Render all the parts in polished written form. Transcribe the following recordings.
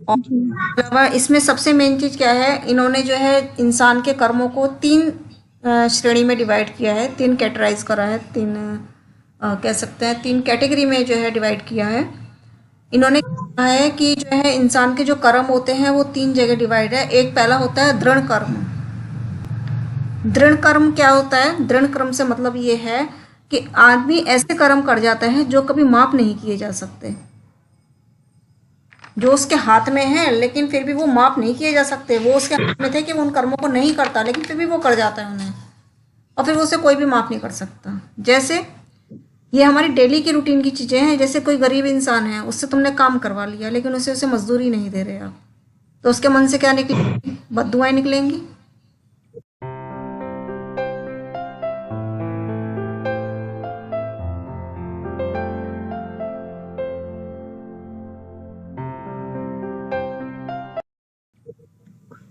और जी। अलावा इसमें सबसे मेन चीज क्या है, इन्होंने जो है इंसान के कर्मों को तीन श्रेणी में डिवाइड किया है, तीन कैटेगराइज करा है, तीन कह सकते हैं तीन कैटेगरी में जो है डिवाइड किया है। इन्होंने कहा है कि जो है इंसान के जो कर्म होते हैं वो तीन जगह डिवाइड है। एक पहला होता है दृढ़ कर्म। दृढ़ कर्म क्या होता है? दृढ़ कर्म से मतलब ये है कि आदमी ऐसे कर्म कर जाता है जो कभी माफ नहीं किए जा सकते, जो उसके हाथ में है लेकिन फिर भी वो माफ नहीं किए जा सकते। वो उसके हाथ में थे कि वो उन कर्मों को नहीं करता, लेकिन फिर भी वो कर जाता है उन्हें, और फिर उसे कोई भी माफ नहीं कर सकता। जैसे ये हमारी डेली की रूटीन की चीजें हैं। जैसे कोई गरीब इंसान है, उससे तुमने काम करवा लिया लेकिन उसे मजदूरी नहीं दे रहे आप, तो उसके मन से क्या निकलेगी? बददुआएं निकलेंगी।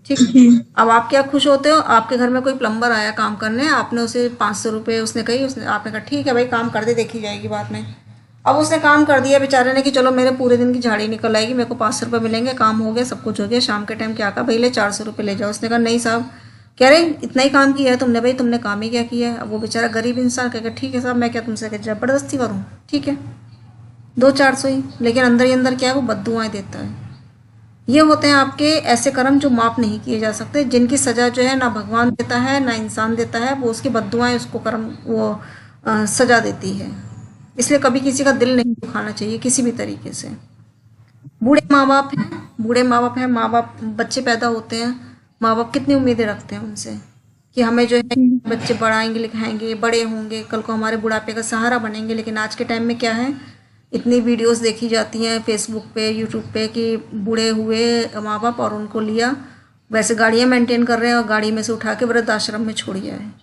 ठीक। जी। अब आप क्या खुश होते हो? आपके घर में कोई प्लम्बर आया काम करने, आपने उसे 500 रुपये उसने कही, उसने आपने कहा ठीक है भाई काम कर दे, देखी जाएगी बाद में। अब उसने काम कर दिया बेचारे ने कि चलो मेरे पूरे दिन की झाड़ी निकल आएगी, मेरे को 500 रुपये मिलेंगे, काम हो गया, सब कुछ हो गया। शाम के टाइम क्या कहा, भाई ले 400 रुपये ले जाओ। उसने कहा नहीं साहब। कह रहे इतना ही काम किया है तुमने? भाई तुमने काम ही क्या किया है? अब वो बेचारा गरीब इंसान कहेगा ठीक है साहब, मैं क्या तुमसे जबरदस्ती करूँ? ठीक है, दो 400 ही, लेकिन अंदर ही अंदर क्या है, वो बददुआएं देता है। ये होते हैं आपके ऐसे कर्म जो माफ नहीं किए जा सकते, जिनकी सजा जो है ना भगवान देता है ना इंसान देता है, वो उसकी बद्दुआएं उसको कर्म वो सजा देती है। इसलिए कभी किसी का दिल नहीं दुखाना चाहिए किसी भी तरीके से। बूढ़े माँ बाप हैं, बूढ़े माँ बाप हैं, माँ बाप बच्चे पैदा होते हैं, माँ बाप कितनी उम्मीदें रखते हैं उनसे कि हमें जो है जी। बच्चे पढ़ाएंगे लिखाएंगे, बड़े होंगे, कल को हमारे बुढ़ापे का सहारा बनेंगे। लेकिन आज के टाइम में क्या है, इतनी वीडियोस देखी जाती हैं फेसबुक पे यूट्यूब पे कि बूढ़े हुए माँ बाप और उनको लिया, वैसे गाड़ियाँ मेंटेन कर रहे हैं और गाड़ी में से उठा के वृद्धाश्रम में छोड़ दिया है।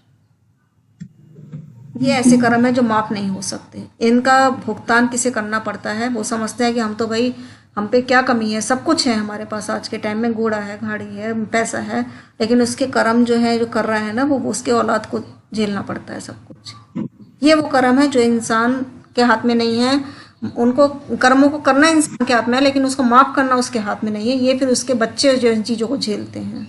ये ऐसे जी। कर्म है जो माफ नहीं हो सकते। इनका भुगतान किसे करना पड़ता है? वो समझते हैं कि हम तो भाई, हम पे क्या कमी है, सब कुछ है हमारे पास आज के टाइम में, घोड़ा है, गाड़ी है, पैसा है, लेकिन उसके कर्म जो है जो कर रहा है ना, वो उसके औलाद को झेलना पड़ता है सब कुछ। ये वो कर्म है जो इंसान के हाथ में नहीं है। उनको कर्मों को करना इंसान के हाथ में है, लेकिन उसको माफ करना उसके हाथ में नहीं है। ये फिर उसके बच्चे जो इन चीजों को झेलते हैं।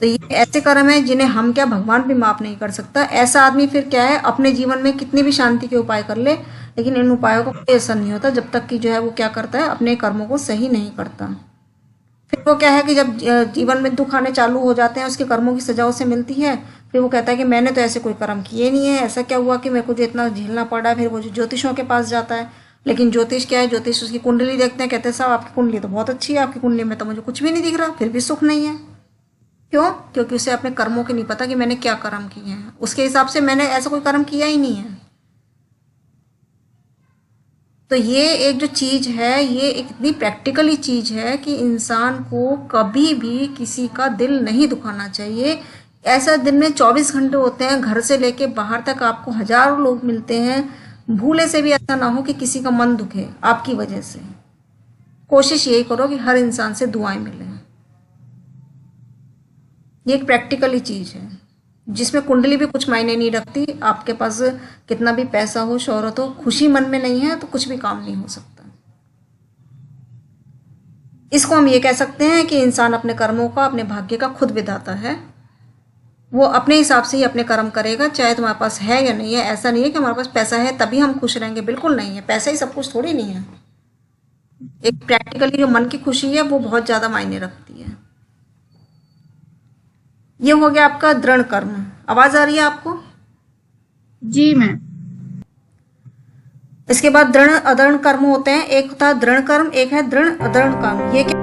तो ये ऐसे कर्म है जिन्हें हम क्या, भगवान भी माफ नहीं कर सकता। ऐसा आदमी फिर क्या है, अपने जीवन में कितनी भी शांति के उपाय कर ले, लेकिन इन उपायों का कोई असर नहीं होता जब तक कि जो है वो क्या करता है, अपने कर्मों को सही नहीं करता। फिर वो क्या है कि जब जीवन में दुख आने चालू हो जाते हैं, उसके कर्मों की सजा उसे मिलती है, फिर वो कहता है कि मैंने तो ऐसे कोई कर्म किए नहीं है, ऐसा क्या हुआ कि मेरे को जो इतना झेलना पड़ा। फिर वो जो ज्योतिषों के पास जाता है, लेकिन ज्योतिष क्या है, ज्योतिष उसकी कुंडली देखते हैं, कहते हैं साहब आपकी कुंडली तो बहुत अच्छी है, आपकी कुंडली में तो मुझे कुछ भी नहीं दिख रहा, फिर भी सुख नहीं है। क्यों? क्योंकि उसे अपने कर्मों के नहीं पता कि मैंने क्या कर्म किए हैं। उसके हिसाब से मैंने ऐसा कोई कर्म किया ही नहीं है। तो ये एक जो चीज है, ये एक इतनी प्रैक्टिकली चीज है कि इंसान को कभी भी किसी का दिल नहीं दुखाना चाहिए। ऐसा दिन में 24 घंटे होते हैं, घर से लेके बाहर तक आपको हजारों लोग मिलते हैं। भूले से भी ऐसा ना हो कि किसी का मन दुखे आपकी वजह से। कोशिश यही करो कि हर इंसान से दुआएं मिलें। ये एक प्रैक्टिकली चीज है जिसमें कुंडली भी कुछ मायने नहीं रखती। आपके पास कितना भी पैसा हो, शोहरत हो, खुशी मन में नहीं है तो कुछ भी काम नहीं हो सकता। इसको हम ये कह सकते हैं कि इंसान अपने कर्मों का, अपने भाग्य का खुद विधाता है। वो अपने हिसाब से ही अपने कर्म करेगा, चाहे तुम्हारे पास है या नहीं है। ऐसा नहीं है कि हमारे पास पैसा है तभी हम खुश रहेंगे, बिल्कुल नहीं है। पैसा ही सब कुछ थोड़ी नहीं है। एक प्रैक्टिकली जो मन की खुशी है वो बहुत ज्यादा मायने रखती है। ये हो गया आपका दृढ़ कर्म। आवाज आ रही है आपको? जी मैम। इसके बाद दृढ़ अदृढ़ कर्म होते हैं। एक होता है दृढ़ कर्म, एक है दृढ़ अदृढ़ कर्म। ये क्या